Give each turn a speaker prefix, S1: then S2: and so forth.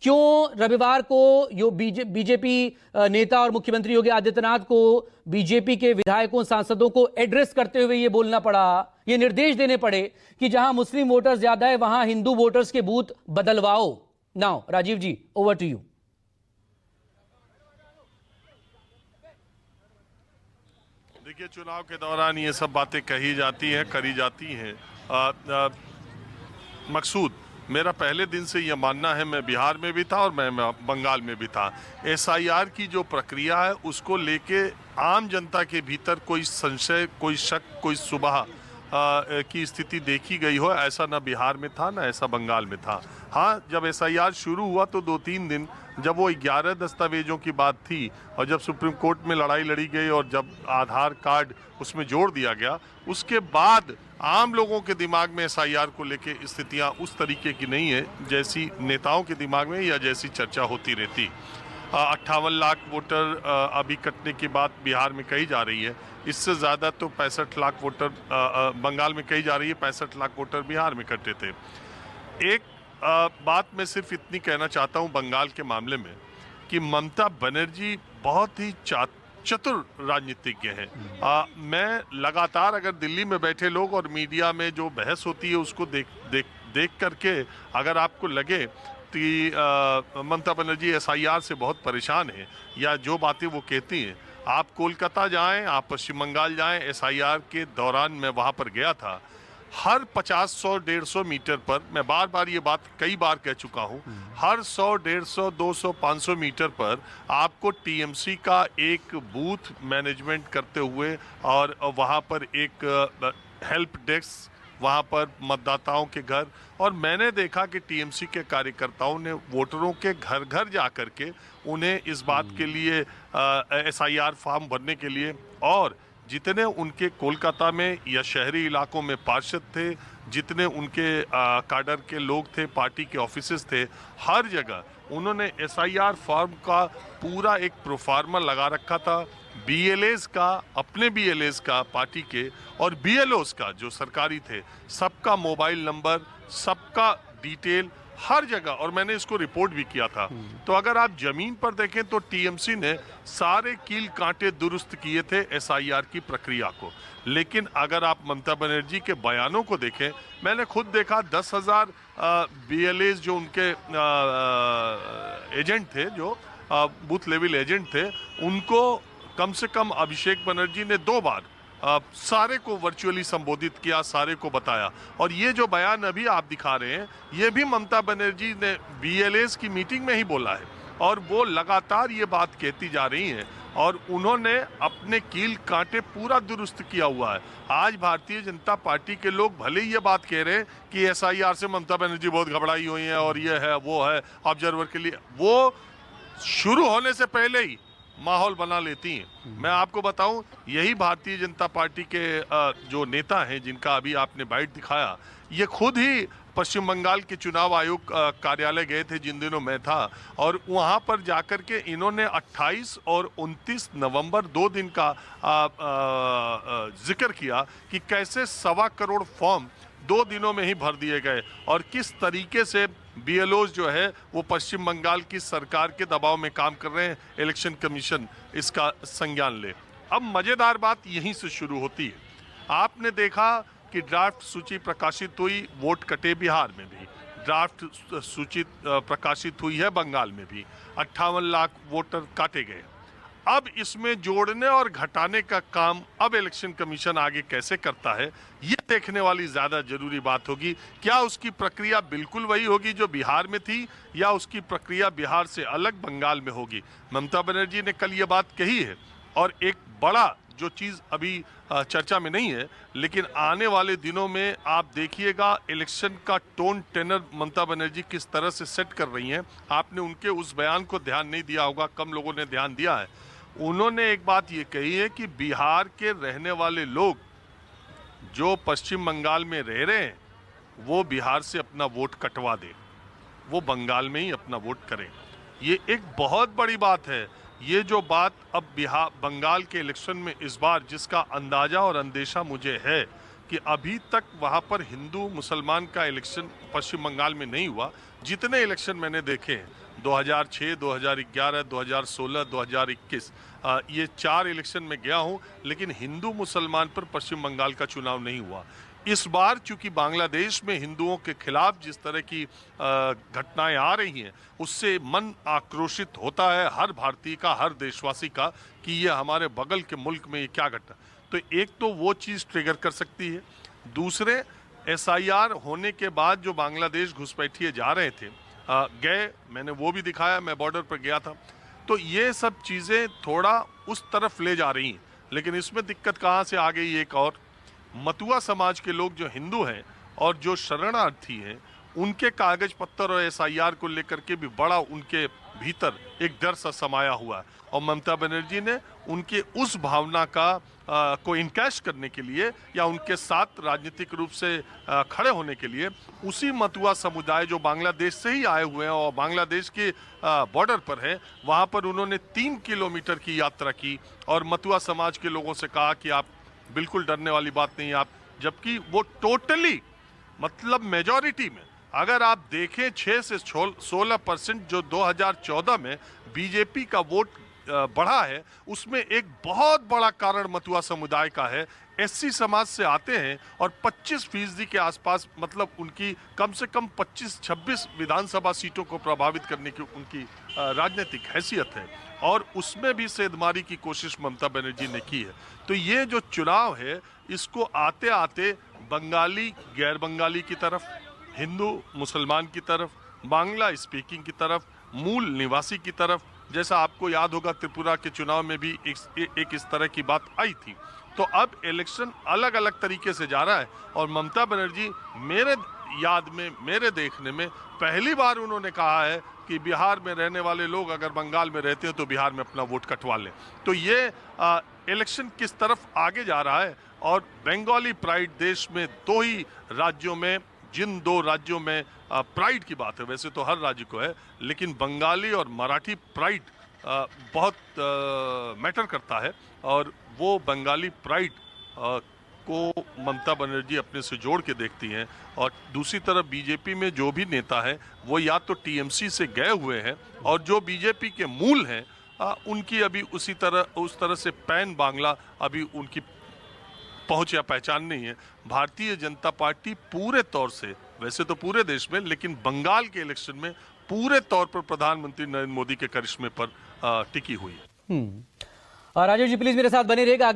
S1: क्यों रविवार को बीजेपी नेता और मुख्यमंत्री योगी आदित्यनाथ को बीजेपी के विधायकों सांसदों को एड्रेस करते हुए ये बोलना पड़ा, ये निर्देश देने पड़े कि जहां मुस्लिम वोटर्स ज्यादा है वहां हिंदू वोटर्स के बूथ बदलवाओ? Now Rajiv ji, over to you.
S2: देखिए, चुनाव के दौरान ये सब बातें कही जाती हैं, करी जाती हैं। मकसूद मेरा पहले दिन से यह मानना है, मैं बिहार में भी था और मैं बंगाल में भी था, एसआईआर की जो प्रक्रिया है उसको लेके आम जनता के भीतर कोई संशय, कोई शक, कोई सुबह की स्थिति देखी गई हो, ऐसा ना बिहार में था ना ऐसा बंगाल में था। हाँ, जब एसआईआर शुरू हुआ तो 2-3 दिन जब वो 11 दस्तावेजों की बात थी और जब सुप्रीम कोर्ट में लड़ाई लड़ी गई और जब आधार कार्ड उसमें जोड़ दिया गया, उसके बाद आम लोगों के दिमाग में एसआईआर को लेके स्थितियां उस तरीके की नहीं है जैसी नेताओं के दिमाग में या जैसी चर्चा होती रहती। 58 लाख वोटर अभी कटने की बात बिहार में कही जा रही है, इससे ज़्यादा तो 65 लाख वोटर बंगाल में कही जा रही है, 65 लाख वोटर बिहार में कटे थे। एक बात मैं सिर्फ इतनी कहना चाहता हूँ बंगाल के मामले में कि ममता बनर्जी बहुत ही चतुर राजनीतिज्ञ हैं। मैं लगातार अगर दिल्ली में बैठे लोग और मीडिया में जो बहस होती है उसको देख करके अगर आपको लगे कि ममता बनर्जी एसआईआर से बहुत परेशान है या जो बातें वो कहती हैं, आप कोलकाता जाएं, आप पश्चिम बंगाल जाएं, एसआईआर के दौरान मैं वहाँ पर गया था, हर 50, 100, 150 मीटर पर, मैं बार बार ये बात कई बार कह चुका हूँ, हर 100, 150, 200, 500 मीटर पर आपको टीएमसी का एक बूथ मैनेजमेंट करते हुए और वहाँ पर एक हेल्प डेस्क, वहाँ पर मतदाताओं के घर, और मैंने देखा कि टीएमसी के कार्यकर्ताओं ने वोटरों के घर घर जा कर के उन्हें इस बात के लिए एसआईआर फॉर्म भरने के लिए, और जितने उनके कोलकाता में या शहरी इलाकों में पार्षद थे, जितने उनके काडर के लोग थे, पार्टी के ऑफिसेस थे, हर जगह उन्होंने एसआईआर फॉर्म का पूरा एक प्रोफार्मा लगा रखा था। बीएलएस का, अपने बीएलएस का, पार्टी के, और बीएलओस का जो सरकारी थे, सबका मोबाइल नंबर, सबका डिटेल हर जगह, और मैंने इसको रिपोर्ट भी किया था। तो अगर आप जमीन पर देखें तो टीएमसी ने सारे कील कांटे दुरुस्त किए थे एसआईआर की प्रक्रिया को। लेकिन अगर आप ममता बनर्जी के बयानों को देखें, मैंने खुद देखा 10,000 बीएलएस जो उनके एजेंट थे, जो बूथ लेवल एजेंट थे, उनको कम से कम अभिषेक बनर्जी ने 2 बार सारे को वर्चुअली संबोधित किया, सारे को बताया। और ये जो बयान अभी आप दिखा रहे हैं, ये भी ममता बनर्जी ने बीएलएस की मीटिंग में ही बोला है, और वो लगातार ये बात कहती जा रही हैं, और उन्होंने अपने कील कांटे पूरा दुरुस्त किया हुआ है। आज भारतीय जनता पार्टी के लोग भले ही ये बात कह रहे हैं कि एसआईआर से ममता बनर्जी बहुत घबराई हुई हैं और ये है वो है, ऑब्जर्वर के लिए वो शुरू होने से पहले ही माहौल बना लेती हैं। मैं आपको बताऊं, यही भारतीय जनता पार्टी के जो नेता हैं जिनका अभी आपने बाइट दिखाया, ये खुद ही पश्चिम बंगाल के चुनाव आयोग कार्यालय गए थे जिन दिनों मैं था, और वहां पर जाकर के इन्होंने 28 और 29 नवंबर 2 दिन का जिक्र किया कि कैसे 1.25 करोड़ फॉर्म 2 दिनों में ही भर दिए गए, और किस तरीके से बीएलओज जो है वो पश्चिम बंगाल की सरकार के दबाव में काम कर रहे हैं। इलेक्शन कमीशन इसका संज्ञान ले। अब मजेदार बात यहीं से शुरू होती है। आपने देखा कि ड्राफ्ट सूची प्रकाशित हुई, वोट कटे बिहार में भी, ड्राफ्ट सूची प्रकाशित हुई है बंगाल में भी, 58 लाख वोटर काटे गए। अब इसमें जोड़ने और घटाने का काम अब इलेक्शन कमीशन आगे कैसे करता है, ये देखने वाली ज्यादा जरूरी बात होगी। क्या उसकी प्रक्रिया बिल्कुल वही होगी जो बिहार में थी, या उसकी प्रक्रिया बिहार से अलग बंगाल में होगी? ममता बनर्जी ने कल ये बात कही है, और एक बड़ा जो चीज अभी चर्चा में नहीं है, लेकिन आने वाले दिनों में आप देखिएगा इलेक्शन का टोन टेनर ममता बनर्जी किस तरह से सेट कर रही हैं। आपने उनके उस बयान को ध्यान नहीं दिया होगा, कम लोगों ने ध्यान दिया है। उन्होंने एक बात ये कही है कि बिहार के रहने वाले लोग जो पश्चिम बंगाल में रह रहे हैं, वो बिहार से अपना वोट कटवा दें, वो बंगाल में ही अपना वोट करें। ये एक बहुत बड़ी बात है। ये जो बात अब बिहार बंगाल के इलेक्शन में इस बार, जिसका अंदाजा और अंदेशा मुझे है कि अभी तक वहाँ पर हिंदू मुसलमान का इलेक्शन पश्चिम बंगाल में नहीं हुआ। जितने इलेक्शन मैंने देखे हैं, 2006, 2011, 2016, 2021 ये 4 इलेक्शन में गया हूं, लेकिन हिंदू मुसलमान पर पश्चिम बंगाल का चुनाव नहीं हुआ। इस बार चूंकि बांग्लादेश में हिंदुओं के खिलाफ जिस तरह की घटनाएं आ रही हैं, उससे मन आक्रोशित होता है हर भारतीय का, हर देशवासी का, कि ये हमारे बगल के मुल्क में ये क्या घटना। तो एक तो वो चीज़ ट्रिगर कर सकती है। दूसरे, SIR होने के बाद जो बांग्लादेश घुसपैठिए जा रहे थे, गए, मैंने वो भी दिखाया, मैं बॉर्डर पर गया था। तो ये सब चीज़ें थोड़ा उस तरफ ले जा रही हैं। लेकिन इसमें दिक्कत कहाँ से आ गई, एक और, मतुआ समाज के लोग जो हिंदू हैं और जो शरणार्थी हैं, उनके कागज पत्तर और SIR को लेकर के भी बड़ा उनके भीतर एक डर सा समाया हुआ है। और ममता बनर्जी ने उनके उस भावना का को इनकैश करने के लिए या उनके साथ राजनीतिक रूप से खड़े होने के लिए उसी मतुआ समुदाय जो बांग्लादेश से ही आए हुए हैं और बांग्लादेश के बॉर्डर पर है, वहाँ पर उन्होंने 3 किलोमीटर की यात्रा की और मतुआ समाज के लोगों से कहा कि आप बिल्कुल डरने वाली बात नहीं, आप, जबकि वो टोटली, मतलब मेजॉरिटी में अगर आप देखें 6 से 16% जो 2014 में बीजेपी का वोट बढ़ा है, उसमें एक बहुत बड़ा कारण मतुआ समुदाय का है। SC समाज से आते हैं और 25% के आसपास, मतलब उनकी कम से कम 25-26 विधानसभा सीटों को प्रभावित करने की उनकी राजनीतिक हैसियत है और उसमें भी सेंधमारी की कोशिश ममता बनर्जी ने की है। तो ये जो चुनाव है, इसको आते आते बंगाली गैर बंगाली की तरफ, हिंदू मुसलमान की तरफ, बांग्ला स्पीकिंग की तरफ, मूल निवासी की तरफ, जैसा आपको याद होगा त्रिपुरा के चुनाव में भी एक इस तरह की बात आई थी। तो अब इलेक्शन अलग अलग तरीके से जा रहा है और ममता बनर्जी, मेरे याद में, मेरे देखने में, पहली बार उन्होंने कहा है कि बिहार में रहने वाले लोग अगर बंगाल में रहते हैं तो बिहार में अपना वोट कटवा लें। तो ये इलेक्शन किस तरफ आगे जा रहा है। और बंगाली प्राइड देश में 2 ही राज्यों में, जिन 2 राज्यों में प्राइड की बात है, वैसे तो हर राज्य को है, लेकिन बंगाली और मराठी प्राइड बहुत मैटर करता है और वो बंगाली प्राइड को ममता बनर्जी अपने से जोड़ के देखती हैं। और दूसरी तरफ बीजेपी में जो भी नेता है वो या तो TMC से गए हुए हैं और जो बीजेपी के मूल हैं उनकी अभी उस तरह से पैन बांग्ला अभी उनकी पहुंच या पहचान नहीं है। भारतीय जनता पार्टी पूरे तौर से, वैसे तो पूरे देश में, लेकिन बंगाल के इलेक्शन में पूरे तौर पर प्रधानमंत्री नरेंद्र मोदी के करिश्मे पर टिकी हुई है।
S1: राजेश जी प्लीज मेरे साथ बने रहिएगा।